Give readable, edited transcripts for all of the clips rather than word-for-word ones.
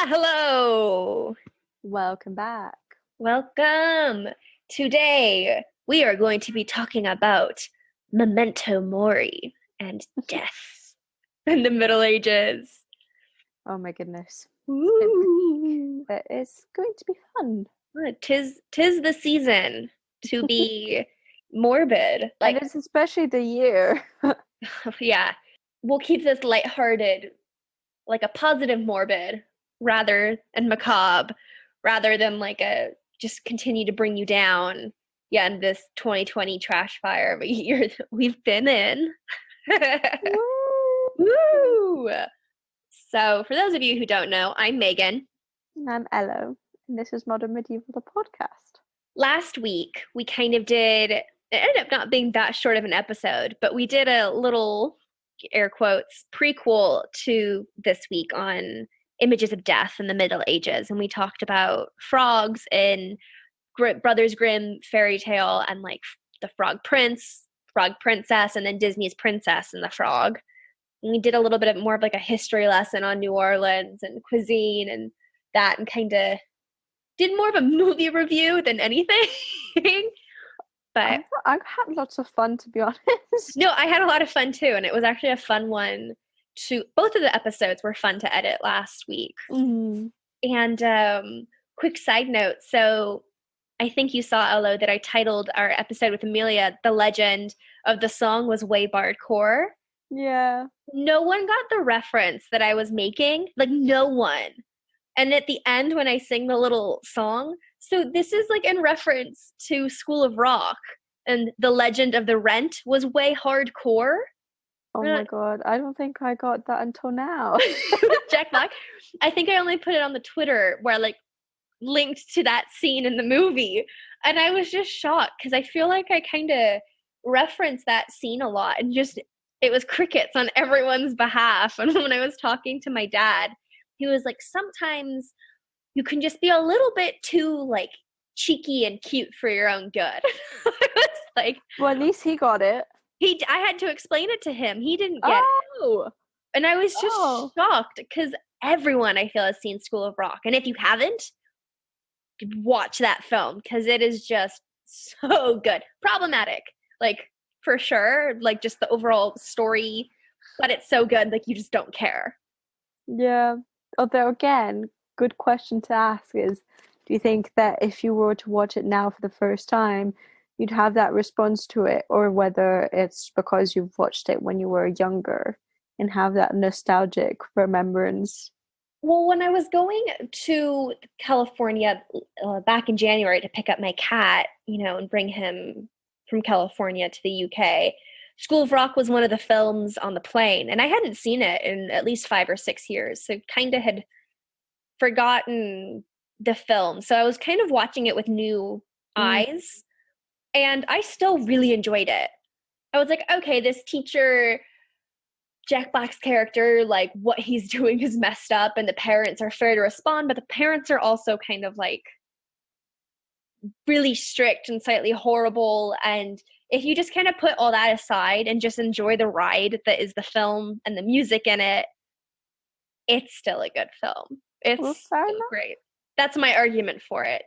Hello. Welcome back. Welcome. Today, we are going to be talking about Memento Mori and death in the Middle Ages. Oh my goodness. Ooh. It's going to be fun. Tis the season to be morbid. And it's especially the year. Yeah. We'll keep this lighthearted, like a positive morbid and macabre, rather than like a just continue to bring you down. Yeah, in this 2020 trash fire of a year that we've been in. Woo! So, for those of you who don't know, I'm Megan. And I'm Ello. And this is Modern Medieval, the podcast. Last week, we kind of did, it ended up not being that short of an episode, but we did a little, air quotes, prequel to this week on images of death in the Middle Ages. And we talked about frogs in Brothers Grimm fairy tale and like the frog prince, frog princess, and then Disney's Princess and the Frog. And we did a little bit more of like a history lesson on New Orleans and cuisine and that, and kind of did more of a movie review than anything. But I've had lots of fun, to be honest. No, I had a lot of fun too, and it was actually a fun one both of the episodes were fun to edit last week. Mm-hmm. And quick side note, so I think you saw, Elo, that I titled our episode with Amelia, The Legend of the Song Was Way Bardcore. Yeah. No one got the reference that I was making. Like, no one. And at the end, when I sing the little song, so this is like in reference to School of Rock, and The Legend of the Rent was way hardcore. Oh my god, I don't think I got that until now. Jack Black. I think I only put it on the Twitter where I like linked to that scene in the movie. And I was just shocked because I feel like I kind of referenced that scene a lot, and just it was crickets on everyone's behalf. And when I was talking to my dad, he was like, sometimes you can just be a little bit too like cheeky and cute for your own good. I was like, well, at least he got it. I had to explain it to him. He didn't get it. And I was just shocked because everyone I feel has seen School of Rock. And if you haven't, watch that film because it is just so good. Problematic, like for sure, like just the overall story, but it's so good, like you just don't care. Yeah. Although again, good question to ask is, do you think that if you were to watch it now for the first time, you'd have that response to it, or whether it's because you've watched it when you were younger and have that nostalgic remembrance? Well, when I was going to California back in January to pick up my cat, and bring him from California to the UK, School of Rock was one of the films on the plane, and I hadn't seen it in at least 5 or 6 years, so kind of had forgotten the film. So I was kind of watching it with new eyes. And I still really enjoyed it. I was like, okay, this teacher, Jack Black's character, like what he's doing is messed up, and the parents are fair to respond, but the parents are also kind of like really strict and slightly horrible. And if you just kind of put all that aside and just enjoy the ride that is the film and the music in it, it's still a good film. It's so great. That's my argument for it.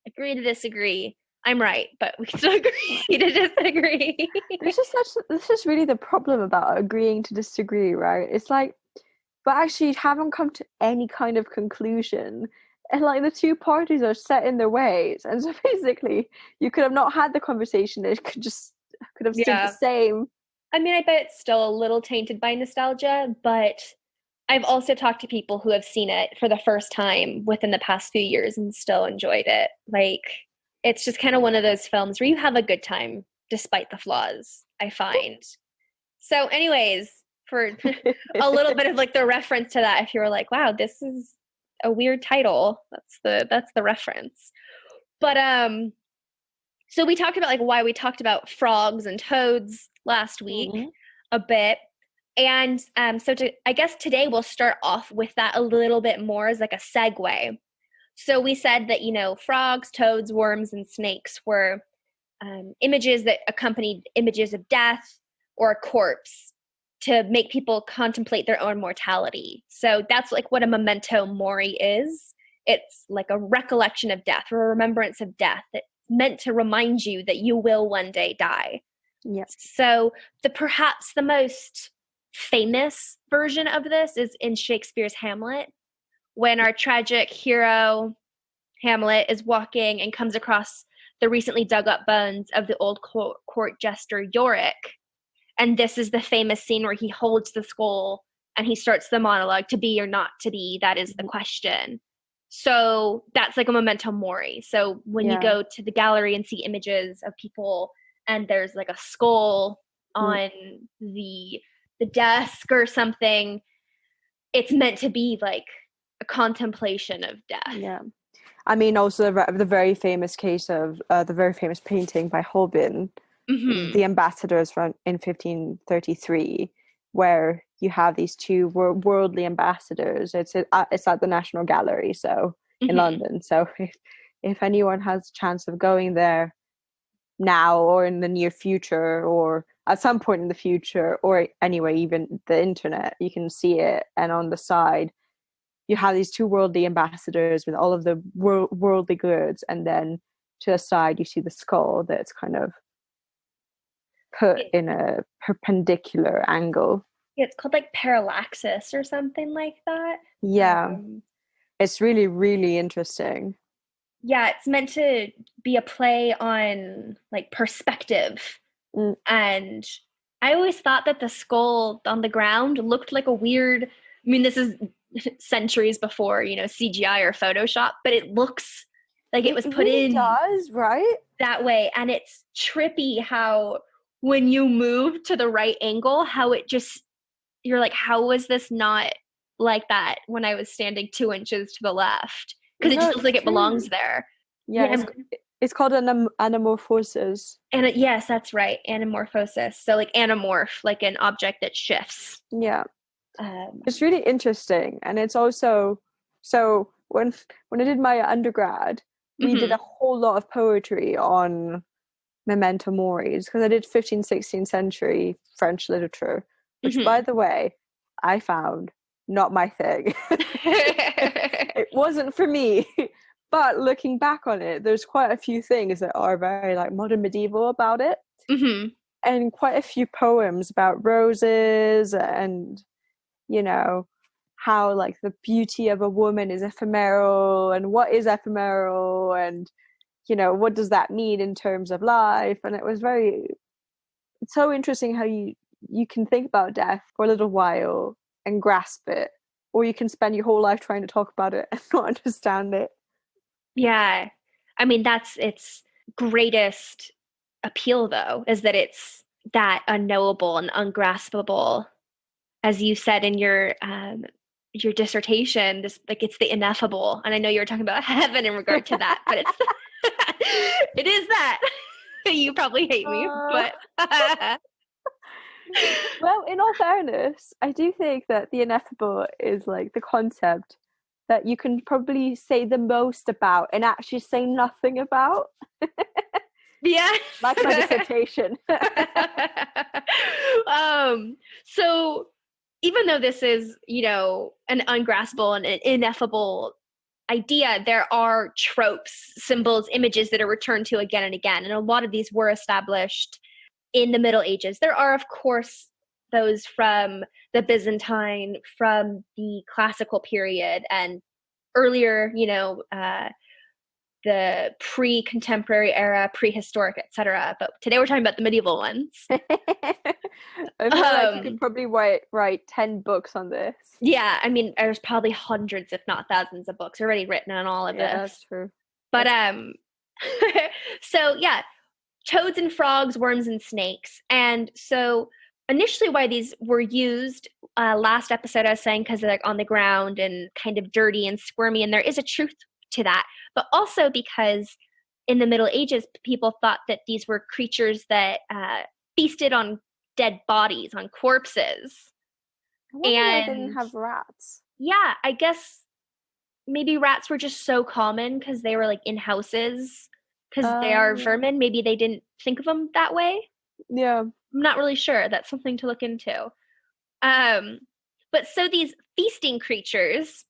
Agree to disagree. I'm right, but we still agree to disagree. This is really the problem about agreeing to disagree, right? It's like, but actually you haven't come to any kind of conclusion, and like the two parties are set in their ways, and so basically you could have not had the conversation. It could have stayed the same. I mean, I bet it's still a little tainted by nostalgia, but I've also talked to people who have seen it for the first time within the past few years and still enjoyed it. Like, it's just kind of one of those films where you have a good time despite the flaws, I find. So anyways, for a little bit of like the reference to that, if you were like, wow, this is a weird title, that's the reference. But so we talked about like why we talked about frogs and toads last week a bit. And so I guess today we'll start off with that a little bit more as like a segue. So we said that, frogs, toads, worms, and snakes were images that accompanied images of death or a corpse. to make people contemplate their own mortality. So that's like what a memento mori is. It's like a recollection of death or a remembrance of death. It's meant to remind you that you will one day die. Yeah. So perhaps the most famous version of this is in Shakespeare's Hamlet, when our tragic hero Hamlet is walking and comes across the recently dug up bones of the old court jester Yorick. And this is the famous scene where he holds the skull and he starts the monologue, to be or not to be, that is the question. So that's like a memento mori. So when you go to the gallery and see images of people and there's like a skull on the desk or something, it's meant to be like a contemplation of death. Yeah. I mean, also the very famous case of the very famous painting by Holbein, The Ambassadors from in 1533, where you have these two worldly ambassadors. It's at the National Gallery, so in London. So if anyone has a chance of going there now or in the near future or at some point in the future, or anyway, even the internet, you can see it. And on the side, you have these two worldly ambassadors with all of the worldly goods, and then to the side you see the skull that's kind of put in a perpendicular angle. Yeah, it's called like parallaxis or something like that. Yeah. It's really, really interesting. Yeah, it's meant to be a play on like perspective. And I always thought that the skull on the ground looked like a weird, I mean, this is centuries before, CGI or Photoshop, but it looks like it was put really in does, right? That way. And it's trippy how when you move to the right angle, how it just, you're like, how was this not like that when I was standing 2 inches to the left? Because it just looks like it belongs there. Yeah, it's called an anamorphosis. And yes, that's right, anamorphosis. So like anamorph, like an object that shifts. Yeah. It's really interesting. And it's also, so when I did my undergrad, we did a whole lot of poetry on Memento Mori's, because I did 15th, 16th century French literature, which by the way, I found not my thing. It wasn't for me. But looking back on it, there's quite a few things that are very like modern medieval about it. And quite a few poems about roses and, how like the beauty of a woman is ephemeral and what is ephemeral and, what does that mean in terms of life. And it was it's so interesting how you can think about death for a little while and grasp it, or you can spend your whole life trying to talk about it and not understand it. Yeah. I mean, that's its greatest appeal, though, is that it's that unknowable and ungraspable. As you said in your dissertation, this like it's the ineffable. And I know you were talking about heaven in regard to that, but it's it is that. You probably hate me, but well, in all fairness, I do think that the ineffable is like the concept that you can probably say the most about and actually say nothing about. Yeah. Like my dissertation. So even though this is, an ungraspable and an ineffable idea, there are tropes, symbols, images that are returned to again and again. And a lot of these were established in the Middle Ages. There are, of course, those from the Byzantine, from the classical period, and earlier, the pre-contemporary era, prehistoric, etc. But today we're talking about the medieval ones. I feel like you could probably write 10 books on this. Yeah, I mean, there's probably hundreds, if not thousands, of books already written on all of this. That's true. But so yeah, toads and frogs, worms and snakes. And so initially why these were used, last episode I was saying because they're like on the ground and kind of dirty and squirmy, and there is a truth to that, but also because in the Middle Ages, people thought that these were creatures that feasted on dead bodies, on corpses. And they didn't have rats. Yeah, I guess maybe rats were just so common because they were like in houses, because they are vermin. Maybe they didn't think of them that way. Yeah. I'm not really sure. That's something to look into. But so these feasting creatures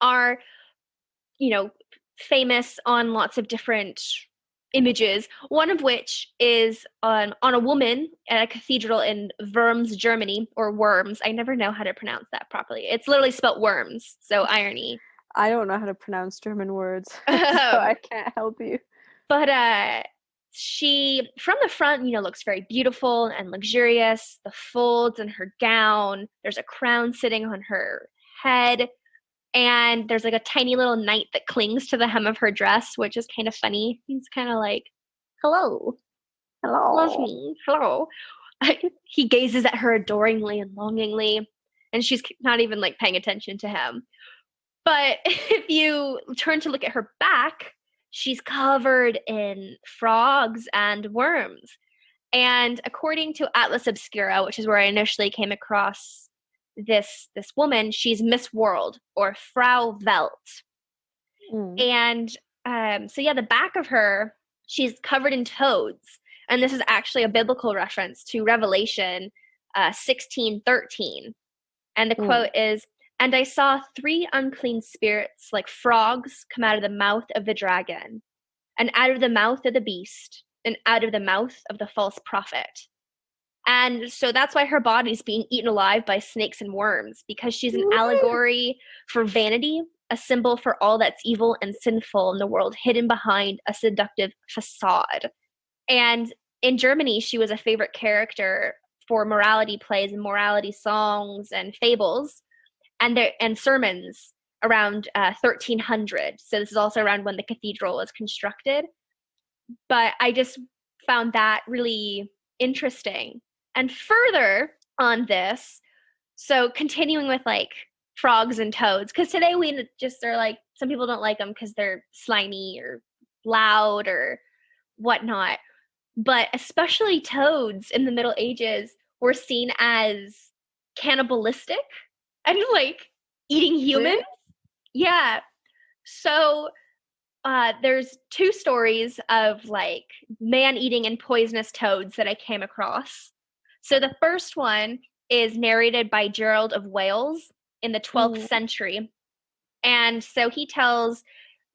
are, famous on lots of different images, one of which is on a woman at a cathedral in Worms, Germany, or Worms. I never know how to pronounce that properly. It's literally spelt worms, so irony. I don't know how to pronounce German words, so I can't help you. But she, from the front, looks very beautiful and luxurious. The folds in her gown, there's a crown sitting on her head, and there's like a tiny little knight that clings to the hem of her dress, which is kind of funny. He's kind of like, hello, love me, hello. He gazes at her adoringly and longingly, and she's not even like paying attention to him. But if you turn to look at her back, she's covered in frogs and worms. And according to Atlas Obscura, which is where I initially came across this woman, she's Miss World, or Frau Welt. And the back of her, she's covered in toads. And this is actually a biblical reference to Revelation 16:13. And the quote is, "And I saw 3 unclean spirits like frogs come out of the mouth of the dragon, and out of the mouth of the beast, and out of the mouth of the false prophet." And so that's why her body's being eaten alive by snakes and worms, because she's an allegory for vanity, a symbol for all that's evil and sinful in the world, hidden behind a seductive facade. And in Germany, she was a favorite character for morality plays and morality songs and fables and sermons around 1300. So this is also around when the cathedral was constructed. But I just found that really interesting. And further on this, so continuing with like frogs and toads, because today we just are like, some people don't like them because they're slimy or loud or whatnot. But especially toads in the Middle Ages were seen as cannibalistic and like eating humans. Really? Yeah. So there's 2 stories of like man-eating and poisonous toads that I came across. So the first one is narrated by Gerald of Wales in the 12th century. And so he tells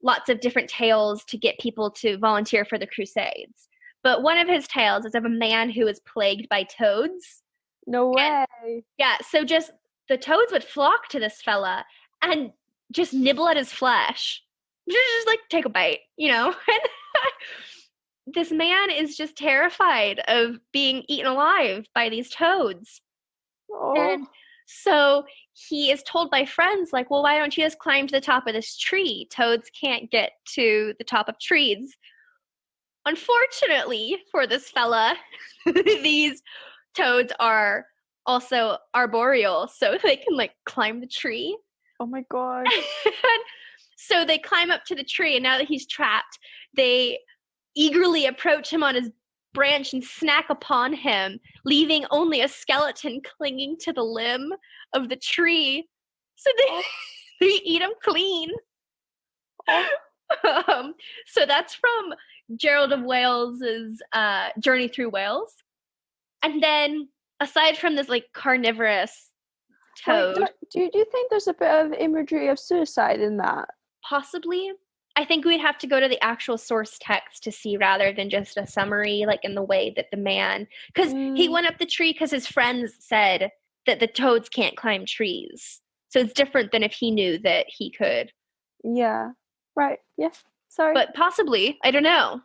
lots of different tales to get people to volunteer for the Crusades. But one of his tales is of a man who is plagued by toads. No way. Yeah, so just the toads would flock to this fella and just nibble at his flesh. Just like take a bite, And this man is just terrified of being eaten alive by these toads. Oh. And so he is told by friends, like, well, why don't you just climb to the top of this tree? Toads can't get to the top of trees. Unfortunately for this fella, these toads are also arboreal, so they can like climb the tree. Oh my god. So they climb up to the tree, and now that he's trapped, they eagerly approach him on his branch and snack upon him, leaving only a skeleton clinging to the limb of the tree. So they eat him clean. So that's from Gerald of Wales's Journey Through Wales. And then, aside from this like carnivorous toad, do you think there's a bit of imagery of suicide in that? Possibly. I think we'd have to go to the actual source text to see, rather than just a summary, like in the way that the man, because he went up the tree because his friends said that the toads can't climb trees. So it's different than if he knew that he could. Yeah. Right. Yeah. Sorry. But possibly. I don't know.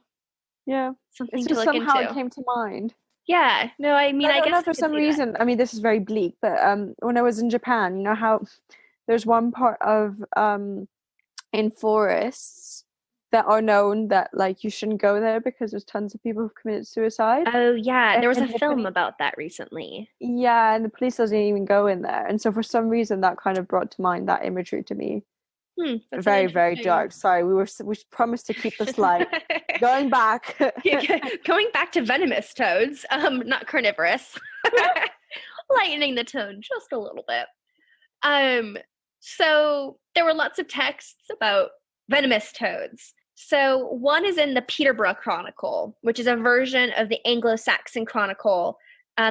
Yeah. Something it's to just look somehow into. it came to mind. Yeah. No, I mean, I guess for some reason, I mean, this is very bleak, but when I was in Japan, you know how there's one part of in forests that are known that like you shouldn't go there because there's tons of people who've committed suicide. Oh yeah, there was a film about that recently. Yeah, and the police doesn't even go in there, and so for some reason that kind of brought to mind that imagery to me. Very, very dark. Sorry, we promised to keep this light. Going back to venomous toads, not carnivorous. Lightening the tone just a little bit. So there were lots of texts about venomous toads. So one is in the Peterborough Chronicle, which is a version of the Anglo-Saxon Chronicle,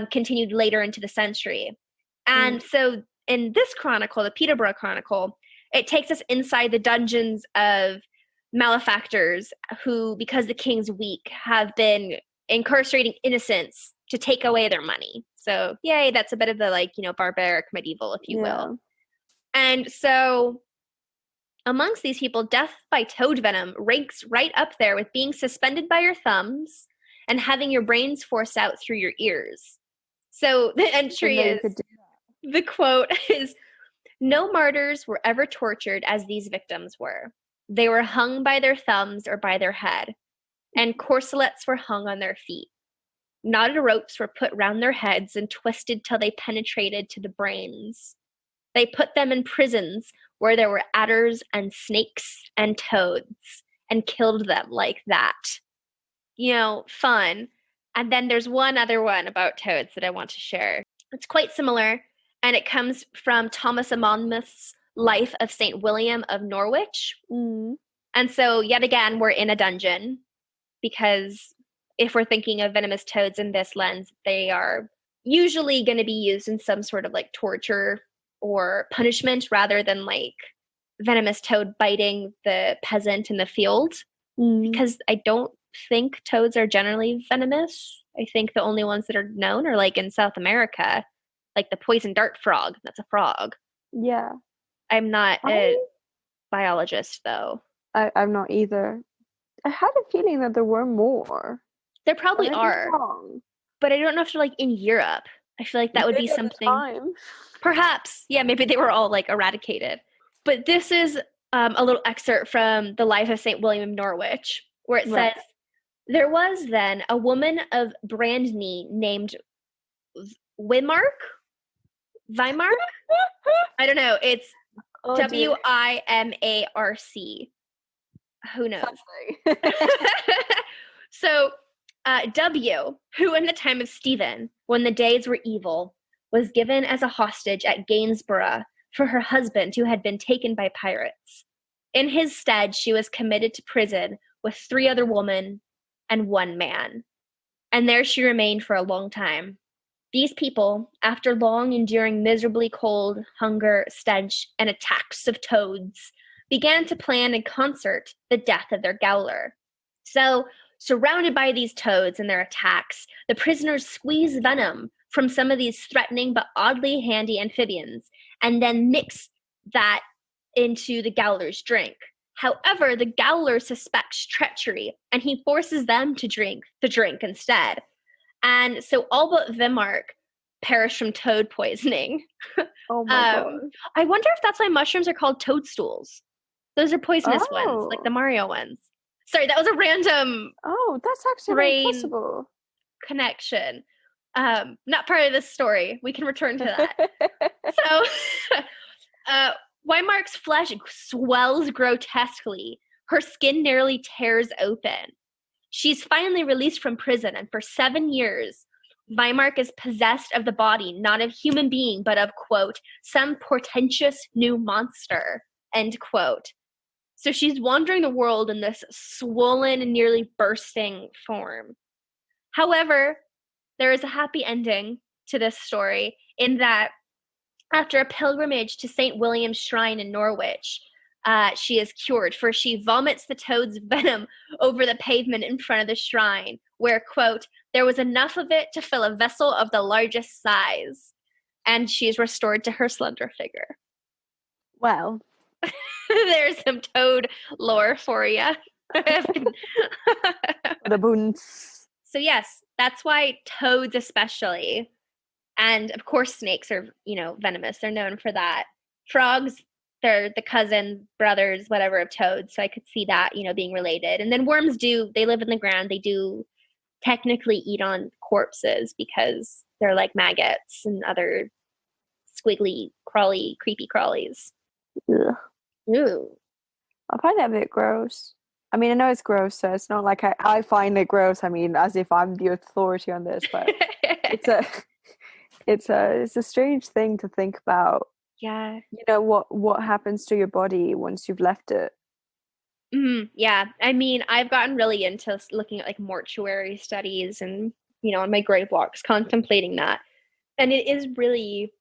continued later into the century. And so in this chronicle, the Peterborough Chronicle, it takes us inside the dungeons of malefactors who, because the king's weak, have been incarcerating innocents to take away their money. So, yay, that's a bit of the, like, you know, barbaric medieval, if you will. And so amongst these people, death by toad venom ranks right up there with being suspended by your thumbs and having your brains forced out through your ears. So the entry is, the quote is, "No martyrs were ever tortured as these victims were. They were hung by their thumbs or by their head, and corselets were hung on their feet. Knotted ropes were put round their heads and twisted till they penetrated to the brains. They put them in prisons where there were adders and snakes and toads and killed them like that." You know, fun. And then there's one other one about toads that I want to share. It's quite similar, and it comes from Thomas à Monmouth's Life of St. William of Norwich. And so, yet again, we're in a dungeon, because if we're thinking of venomous toads in this lens, they are usually going to be used in some sort of like torture or punishment rather than like venomous toad biting the peasant in the field. Because I don't think toads are generally venomous. I think the only ones that are known are like in South America, like the poison dart frog. That's a frog. Yeah. I'm not a biologist, though. I'm not either. I had a feeling that there were more. There probably are. But I don't know if they're like in Europe. I feel like that would be something. Perhaps. Yeah, maybe they were all like eradicated. But this is a little excerpt from the Life of St. William of Norwich, where it says, "There was then a woman of Brandney named Weimar? I don't know. It's Wimarc. Who knows?" So, W, who in the time of Stephen, when the days were evil, was given as a hostage at Gainsborough for her husband who had been taken by pirates. In his stead, she was committed to prison with 3 other women and 1 man. And there she remained for a long time. These people, after long enduring miserably cold, hunger, stench, and attacks of toads, began to plan in concert the death of their gaoler. So, surrounded by these toads and their attacks, the prisoners squeezed venom from some of these threatening but oddly handy amphibians, and then mix that into the gaoler's drink. However, the gaoler suspects treachery, and he forces them to drink the drink instead. And so all but Wimarc perish from toad poisoning. Oh my god. I wonder if that's why mushrooms are called toadstools. Those are poisonous ones, like the Mario ones. Sorry, that was a random that's actually very possible connection. Not part of this story. We can return to that. So, Weimark's flesh swells grotesquely. Her skin nearly tears open. She's finally released from prison, and for 7 years, Weimark is possessed of the body, not of human being, but of, quote, some portentous new monster, end quote. So she's wandering the world in this swollen and nearly bursting form. However, there is a happy ending to this story in that after a pilgrimage to St. William's Shrine in Norwich, she is cured, for she vomits the toad's venom over the pavement in front of the shrine, where, quote, there was enough of it to fill a vessel of the largest size. And she is restored to her slender figure. Well, there's some toad lore for you. The boons. So yes, that's why toads especially, and of course snakes are, venomous. They're known for that. Frogs, they're the cousin, brothers, whatever of toads. So I could see that, being related. And then worms they live in the ground. They do technically eat on corpses because they're like maggots and other squiggly, crawly, creepy crawlies. Ugh. Ooh. I find that a bit gross. I mean, I know it's gross, so it's not like I find it gross. I mean, as if I'm the authority on this, but it's a strange thing to think about. Yeah. What happens to your body once you've left it. Yeah. I mean, I've gotten really into looking at like mortuary studies and, on my grave walks, contemplating that. And it is really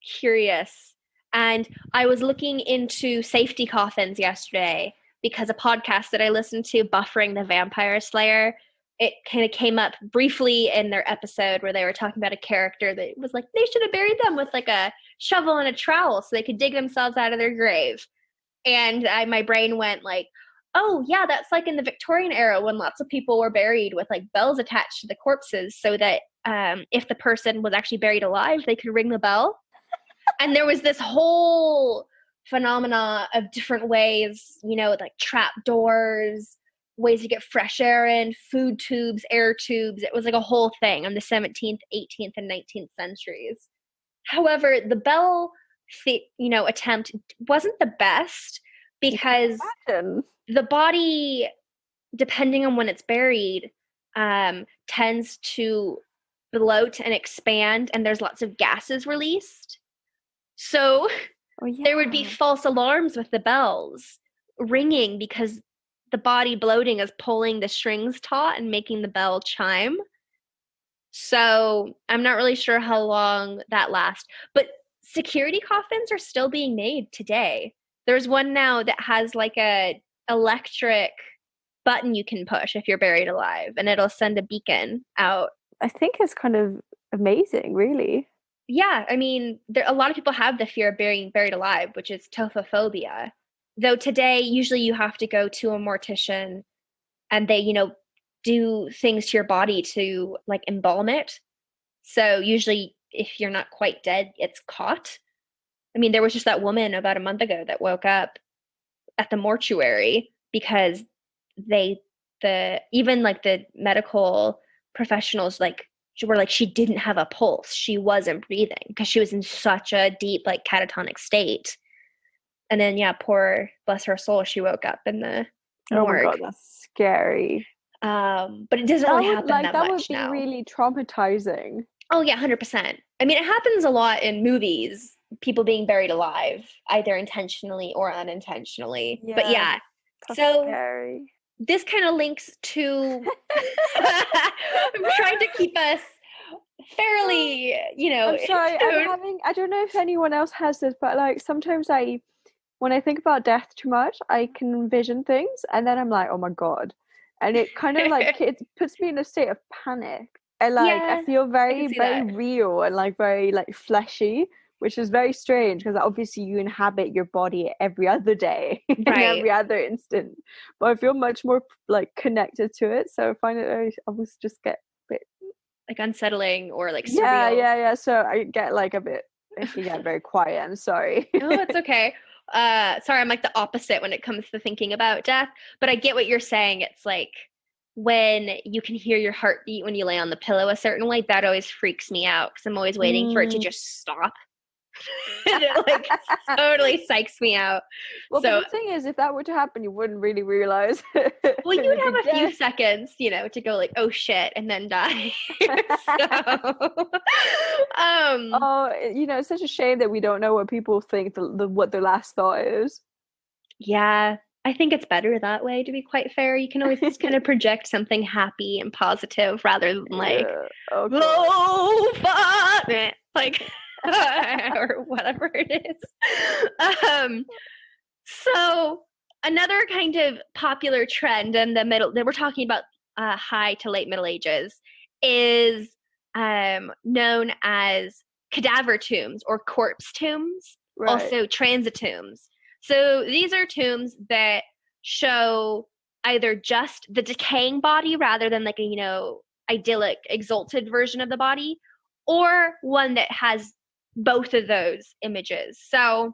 curious. And I was looking into safety coffins yesterday because a podcast that I listened to, Buffering the Vampire Slayer, it kind of came up briefly in their episode where they were talking about a character that was like, they should have buried them with like a shovel and a trowel so they could dig themselves out of their grave. And my brain went like, oh yeah, that's like in the Victorian era when lots of people were buried with like bells attached to the corpses so that if the person was actually buried alive, they could ring the bell. And there was this whole phenomena of different ways, you know, like trap doors, ways to get fresh air in, food tubes, air tubes. It was like a whole thing in the 17th, 18th, and 19th centuries. However, the bell, attempt wasn't the best because the body, depending on when it's buried, tends to bloat and expand, and there's lots of gases released. So there would be false alarms with the bells ringing because the body bloating is pulling the strings taut and making the bell chime. So I'm not really sure how long that lasts. But security coffins are still being made today. There's one now that has like a electric button you can push if you're buried alive, and it'll send a beacon out. I think it's kind of amazing, really. Yeah, I mean, a lot of people have the fear of being buried alive, which is tophophobia. Though today, usually you have to go to a mortician and they, do things to your body to like embalm it. So usually if you're not quite dead, it's caught. I mean, there was just that woman about a month ago that woke up at the mortuary because even like the medical professionals were like she didn't have a pulse. She wasn't breathing because she was in such a deep like catatonic state. And then bless her soul, she woke up in the morgue. Oh my God, that's scary. But it doesn't really happen that much now. That would be really traumatizing. Oh yeah, 100%. I mean, it happens a lot in movies, people being buried alive, either intentionally or unintentionally. Yeah, but yeah, that's scary. This kind of links to I'm trying to keep us fairly, I'm sorry, I don't know if anyone else has this, but like sometimes when I think about death too much, I can envision things and then I'm like, oh my God. And it kind of like it puts me in a state of panic. I feel very, very real and like very like fleshy, which is very strange because obviously you inhabit your body every other day, in every other instant. But I feel much more like connected to it, so I find it I always just get a bit like unsettling or like surreal. Yeah. So I get like a bit. I can get very quiet. I'm sorry. No, it's okay. Sorry, I'm like the opposite when it comes to thinking about death, but I get what you're saying. It's like when you can hear your heartbeat when you lay on the pillow a certain way, that always freaks me out because I'm always waiting for it to just stop. And it like totally psychs me out. Well, so, but the thing is, if that were to happen, you wouldn't really realize. Well, you would have a few seconds, to go like, oh shit, and then die. It's such a shame that we don't know what people think what their last thought is. Yeah, I think it's better that way, to be quite fair. You can always just kind of project something happy and positive rather than like, oh, fuck, like, or whatever it is. So another kind of popular trend in the middle that we're talking about high to late Middle Ages is known as cadaver tombs or corpse tombs, also transit tombs. So these are tombs that show either just the decaying body rather than like a, idyllic, exalted version of the body, or one that has both of those images. So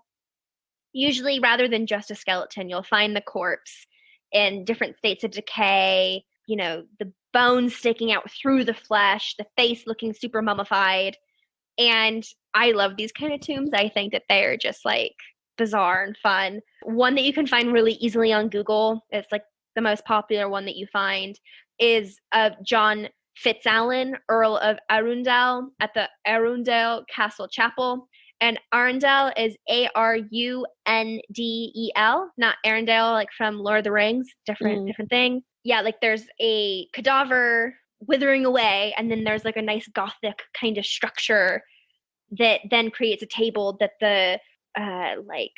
usually rather than just a skeleton, you'll find the corpse in different states of decay, the bones sticking out through the flesh, the face looking super mummified. And I love these kind of tombs. I think that they are just like bizarre and fun. One that you can find really easily on Google, it's like the most popular one that you find, is of John Fitzalan, Earl of Arundel, at the Arundel Castle Chapel. And Arundel is Arundel, not Arundel like from Lord of the Rings. Different thing. Yeah, like there's a cadaver withering away, and then there's like a nice gothic kind of structure that then creates a table that the like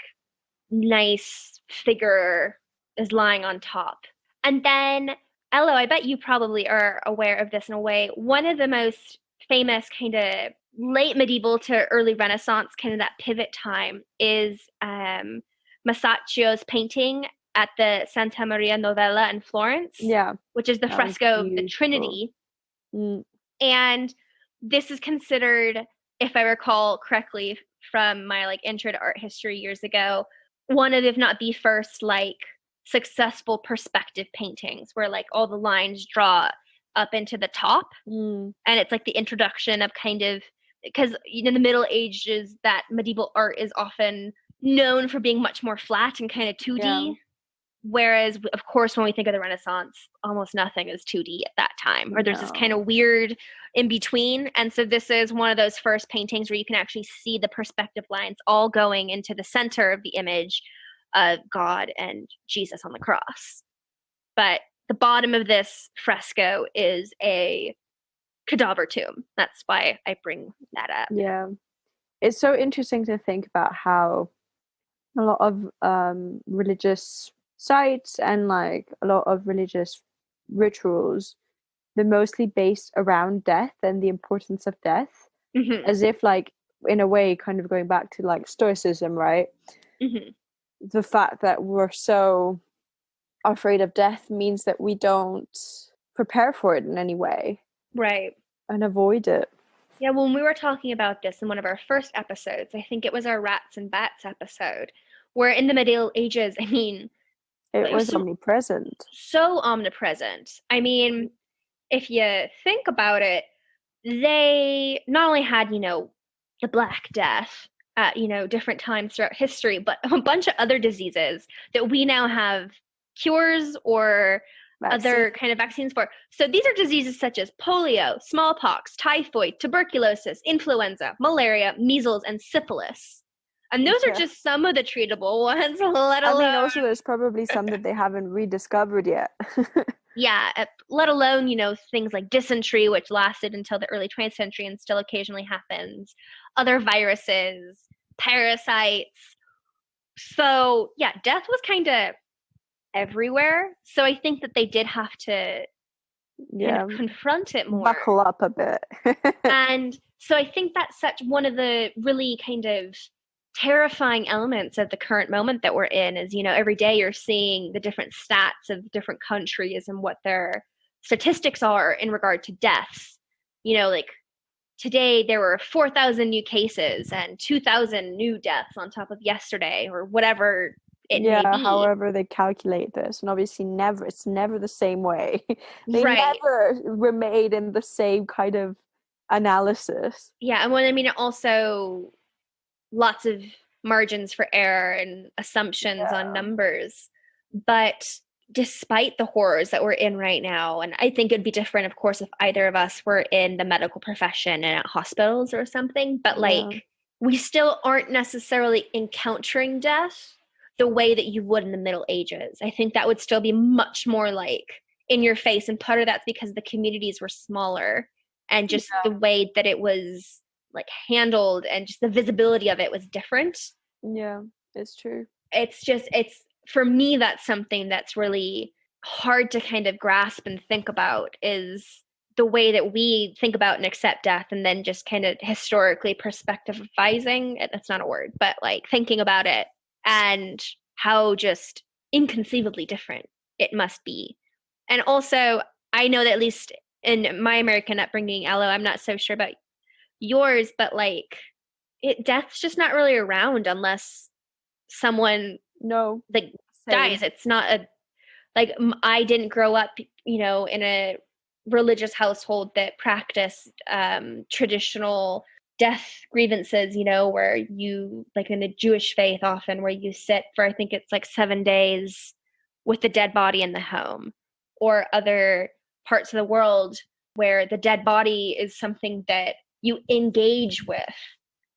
nice figure is lying on top. And then, Ello, I bet you probably are aware of this in a way. One of the most famous kind of late medieval to early Renaissance, kind of that pivot time, is Masaccio's painting at the Santa Maria Novella in Florence, Yeah, which is the that was Fresco the beautiful. Trinity. Mm. And this is considered, if I recall correctly from my like intro to art history years ago, one of, if not the first, like successful perspective paintings where like all the lines draw up into the top. Mm. And it's like the introduction of kind of, because in the Middle Ages, that medieval art is often known for being much more flat and kind of 2D. Yeah. Whereas, of course, when we think of the Renaissance, almost nothing is 2D at that time, or there's this kind of weird in between. And so this is one of those first paintings where you can actually see the perspective lines all going into the center of the image of God and Jesus on the cross. But the bottom of this fresco is a cadaver tomb. That's why I bring that up. Yeah. It's so interesting to think about how a lot of religious sites and like a lot of religious rituals, they're mostly based around death and the importance of death, as if like in a way kind of going back to like stoicism, right? The fact that we're so afraid of death means that we don't prepare for it in any way, right, and avoid it. Yeah, when we were talking about this in one of our first episodes, I think it was our rats and bats episode, where in the Middle Ages, I mean, it was omnipresent. So omnipresent. I mean, if you think about it, they not only had, the Black Death at, different times throughout history, but a bunch of other diseases that we now have cures or other kind of vaccines for. So these are diseases such as polio, smallpox, typhoid, tuberculosis, influenza, malaria, measles, and syphilis. And those are just some of the treatable ones, let alone... I mean, also there's probably some that they haven't rediscovered yet. Yeah, let alone, things like dysentery, which lasted until the early 20th century and still occasionally happens. Other viruses, parasites. So, yeah, death was kind of everywhere. So I think that they did have to kind of confront it more. Buckle up a bit. And so I think that's such one of the really kind of terrifying elements of the current moment that we're in is, every day you're seeing the different stats of different countries and what their statistics are in regard to deaths. Like today there were 4,000 new cases and 2,000 new deaths on top of yesterday or whatever it may be. However they calculate this, and obviously it's never the same way. They never were made in the same kind of analysis. Yeah, and I mean, also lots of margins for error and assumptions on numbers. But despite the horrors that we're in right now, and I think it'd be different, of course, if either of us were in the medical profession and at hospitals or something, but we still aren't necessarily encountering death the way that you would in the Middle Ages. I think that would still be much more like in your face, and part of that's because the communities were smaller and just the way that it was like handled and just the visibility of it was different. Yeah, it's true. It's for me, that's something that's really hard to kind of grasp and think about, is the way that we think about and accept death, and then just kind of historically perspectivizing, that's not a word, but like thinking about it and how just inconceivably different it must be. And also, I know that at least in my American upbringing, Aloe, I'm not so sure about yours, but like death's just not really around unless someone dies. It's not I didn't grow up in a religious household that practiced traditional death grievances, where you, like in the Jewish faith often, where you sit for, I think it's like 7 days with the dead body in the home, or other parts of the world where the dead body is something that you engage with.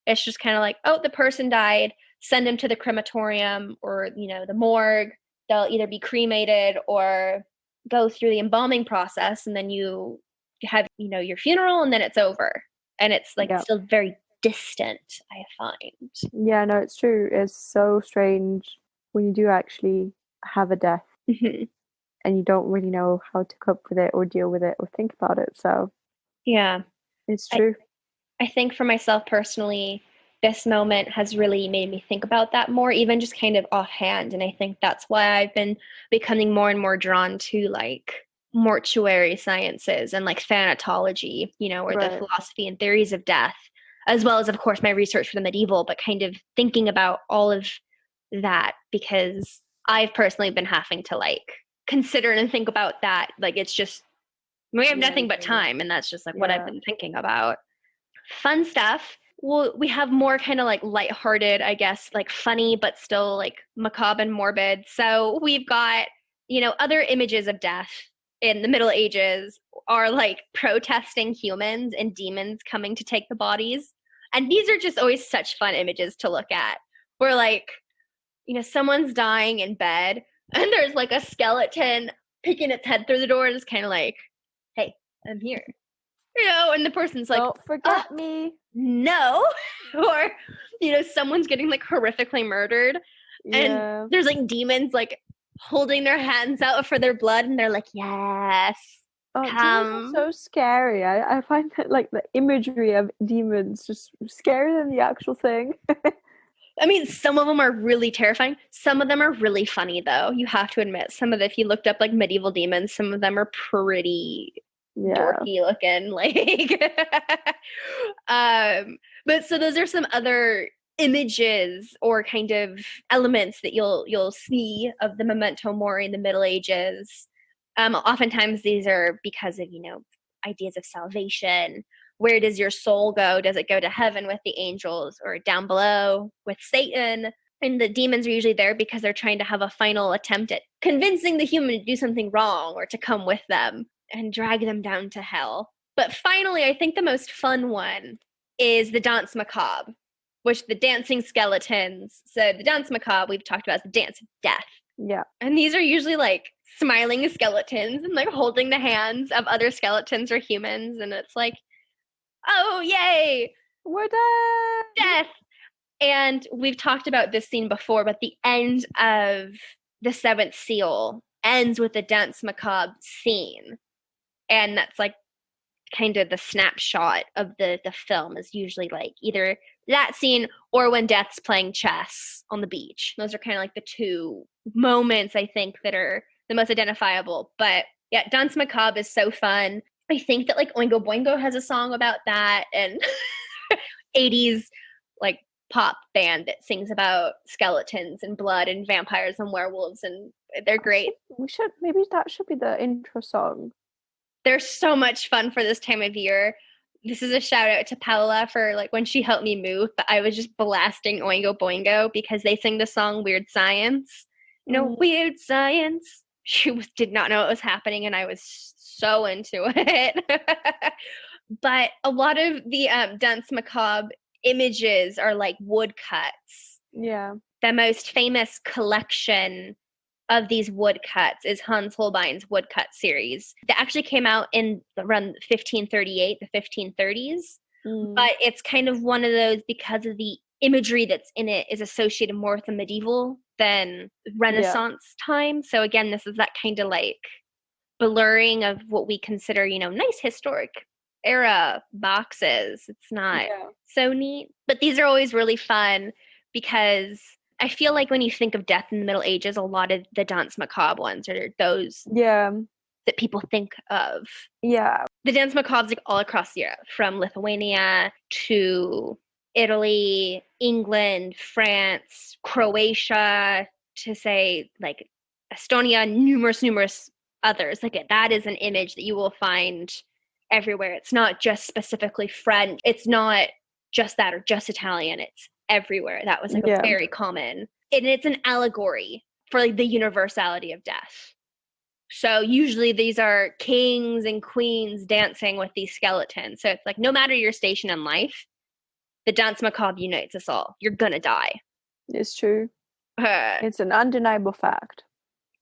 It's just kind of like, oh, the person died, send them to the crematorium or, the morgue. They'll either be cremated or go through the embalming process, and then you have, your funeral, and then it's over. And it's like still very distant, I find. Yeah, no, it's true. It's so strange when you do actually have a death Hmm. and you don't really know how to cope with it or deal with it or think about it. So Yeah. it's I, true. I think for myself personally, this moment has really made me think about that more, even just kind of offhand. And I think that's why I've been becoming more and more drawn to like mortuary sciences and like thanatology, or the Right. philosophy and theories of death, as well as, of course, my research for the medieval, but kind of thinking about all of that because I've personally been having to like consider and think about that. Like it's just, we have Yeah, nothing but exactly. time, and that's just like what I've Yeah. been thinking about. Fun stuff. Well, we have more kind of like lighthearted, I guess, like funny, but still like macabre and morbid. So we've got, other images of death in the Middle Ages are like protesting humans and demons coming to take the bodies. And these are just always such fun images to look at. Where like, someone's dying in bed and there's like a skeleton peeking its head through the door and it's kind of like, hey, I'm here. And the person's like, Don't oh, forget me. no. Or, someone's getting like horrifically murdered and Yeah. there's like demons like holding their hands out for their blood and they're like, yes, Oh, demons are come. so scary. I find that like the imagery of demons just scarier than the actual thing. I mean, some of them are really terrifying. Some of them are really funny, though. You have to admit, if you looked up like medieval demons, some of them are pretty Yeah. dorky looking. Like, but so those are some other images or kind of elements that you'll see of the Memento Mori in the Middle Ages. Oftentimes, these are because of ideas of salvation. Where does your soul go? Does it go to heaven with the angels or down below with Satan? And the demons are usually there because they're trying to have a final attempt at convincing the human to do something wrong or to come with them and drag them down to hell. But finally, I think the most fun one is the Danse Macabre, which the dancing skeletons. So the Danse Macabre we've talked about is the dance of death. Yeah. And these are usually like smiling skeletons and like holding the hands of other skeletons or humans. And it's like, oh, yay, We're done. death. And we've talked about this scene before, but the end of the Seventh Seal ends with the Danse Macabre scene. And that's like kind of the snapshot of the film is usually like either that scene or when Death's playing chess on the beach. Those are kind of like the two moments I think that are the most identifiable. But yeah, Danse Macabre is so fun. I think that like Oingo Boingo has a song about that and 80s like pop band that sings about skeletons and blood and vampires and werewolves and they're great. We should maybe that should be the intro song. They're so much fun for this time of year. This is a shout out to Paola for like when she helped me move, but I was just blasting Oingo Boingo because they sing the song Weird Science. Weird Science. She did not know what was happening and I was so into it. But a lot of the Danse Macabre images are like woodcuts. Yeah. The most famous collection of these woodcuts is Hans Holbein's woodcut series that actually came out in around 1538, the 1530s. But it's kind of one of those because of the imagery that's in it is associated more with the medieval than Renaissance time. So again, this is that kind of like blurring of what we consider, nice historic era boxes. It's not so neat, but these are always really fun because I feel like when you think of death in the Middle Ages, a lot of the Danse Macabre ones are those that people think of. Yeah. The Danse Macabre is like all across Europe, from Lithuania to Italy, England, France, Croatia, to say like Estonia, numerous others. Like that is an image that you will find everywhere. It's not just specifically French. It's not just that or just Italian. It's everywhere. That was like a very common. And it's an allegory for like the universality of death. So usually these are kings and queens dancing with these skeletons. So it's like no matter your station in life, the Danse Macabre unites us all. You're gonna die. It's true. It's an undeniable fact.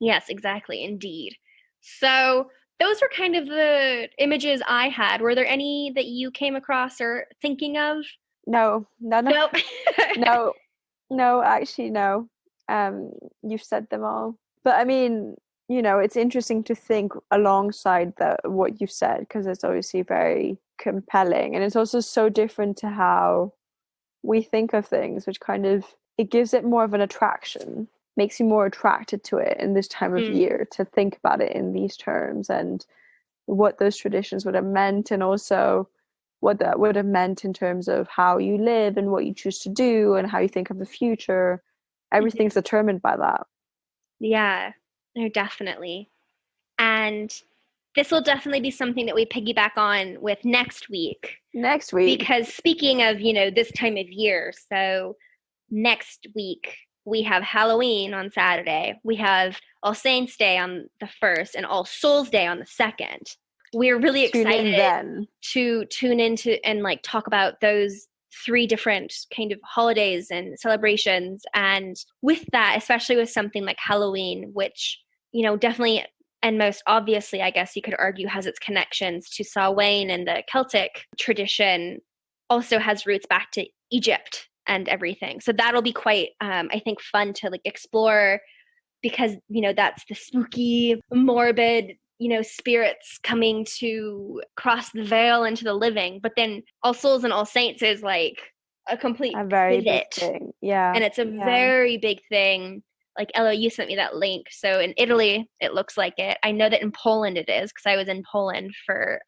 Yes, exactly, indeed. So those were kind of the images I had. Were there any that you came across or thinking of? No, no, no, Nope. no, no, actually, no. You've said them all. But I mean, it's interesting to think alongside what you've said, because it's obviously very compelling. And it's also so different to how we think of things, which kind of, it gives it more of an attraction, makes you more attracted to it in this time of year, to think about it in these terms and what those traditions would have meant, and also what that would have meant in terms of how you live and what you choose to do and how you think of the future. Everything's determined by that. Yeah, no, definitely. And this will definitely be something that we piggyback on with next week. Next week. Because speaking of, this time of year, so next week we have Halloween on Saturday. We have All Saints Day on the 1st and All Souls Day on the 2nd. We're really excited to tune into and like talk about those 3 different kind of holidays and celebrations. And with that, especially with something like Halloween, which, definitely and most obviously, I guess you could argue, has its connections to Samhain and the Celtic tradition, also has roots back to Egypt and everything. So that'll be quite, I think, fun to like explore, because, that's the spooky, morbid, spirits coming to cross the veil into the living. But then All Souls and All Saints is like a complete very pivot. big thing. Yeah. And it's a very big thing. Like, Ella, you sent me that link. So in Italy, it looks like it. I know that in Poland it is, because I was in Poland for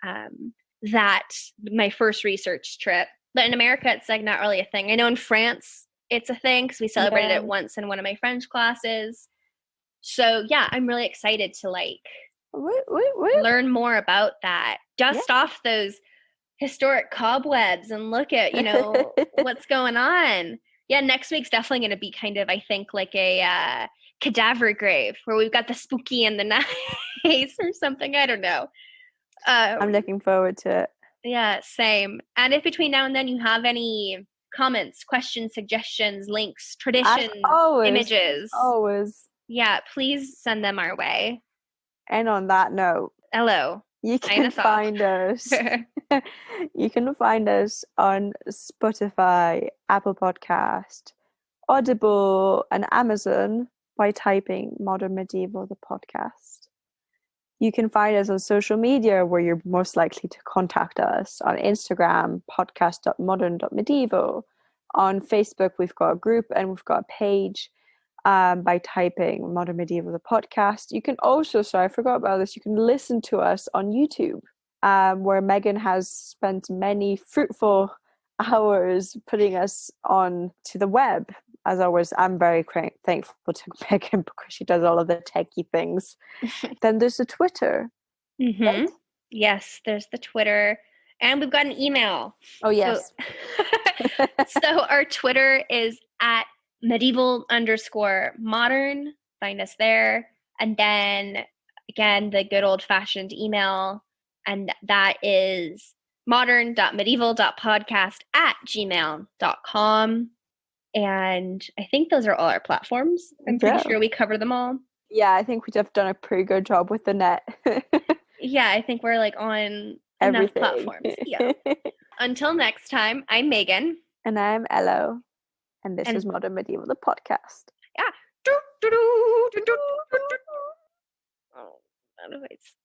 my first research trip. But in America, it's like not really a thing. I know in France, it's a thing, because we celebrated it once in one of my French classes. So yeah, I'm really excited to like learn more about that. Dust off those historic cobwebs and look at, what's going on. Yeah, next week's definitely going to be kind of, I think, like a cadaver grave, where we've got the spooky and the nice or something. I don't know. I'm looking forward to it. Yeah, same. And if between now and then you have any comments, questions, suggestions, links, traditions, images, yeah, please send them our way. And on that note, hello, you can find us. You can find us on Spotify, Apple Podcast, Audible, and Amazon by typing Modern Medieval the podcast. You can find us on social media, where you're most likely to contact us, on Instagram, podcast.modern.medieval. On Facebook, we've got a group and we've got a page by typing Modern Medieval the podcast. You can also, sorry, I forgot about this, you can listen to us on YouTube, where Megan has spent many fruitful hours putting us on to the web. As always, I'm very thankful to Megan, because she does all of the techie things. Then there's the Twitter. Right? Yes, there's the Twitter. And we've got an email. Oh, yes. So our Twitter is at medieval_modern. Find us there. And then, again, the good old-fashioned email. And that is modern.medieval.podcast@gmail.com. And I think those are all our platforms. I'm pretty sure we cover them all. Yeah, I think we've done a pretty good job with the net. Yeah, I think we're like on enough platforms. Yeah. Until next time, I'm Megan. And I'm Ello. And this is Modern Medieval, the podcast. Yeah. Oh, otherwise.